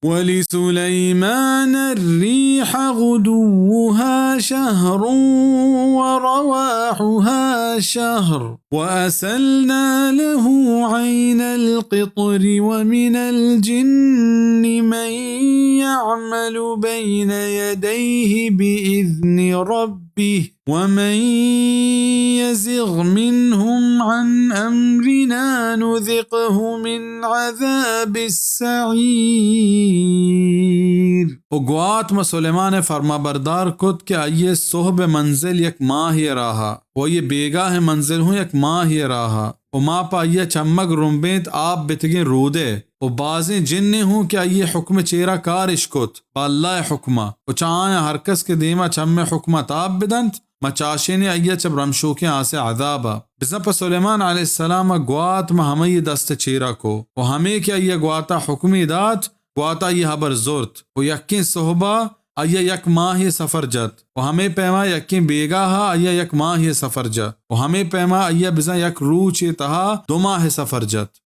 ولسليمان الريح غدوها شهر ورواحها شهر وأسلنا له عين القطر ومن الجن من يعمل بين يديه بإذن ربه ومن يزغ منهم عن أمرنا نذقه من عذاب السعير. उगवात में सुलेमान ने फरमाबरदार कुत के आइए सोहब मंजिल यक माह ही रहा वो ये बेगा है मंजिल हूँ यक माह ही रहा उमा पाइये चमक रुम्बेत आप बितगे रूदे ओ बाज़े जिन्ने हूँ क्या ये हुक्म चेरा कार इश्कुत अल्लाह हुक्मा उचाए हरकस के दीमा चम्मे हुक्मा ताब बिदंत मचाशे ने अय्या चब रमशो के आसे अदाबा बिजप सुलेमान अलैहिस्सलाम ग्वात में हमें ये दस्त चेरा को वो हमें क्या ये ग्वाता हुक्मी दात ग्वाता ये हबर जोरत वो यक्किन सोहबा अय्या यक माह ये सफर जत वो हमें पैमा यक्किन बेगा हा अय्या यक माह ये सफर जत वो हमें पैमा अय्या बिजा यक रूच तहा दो माह सफर जत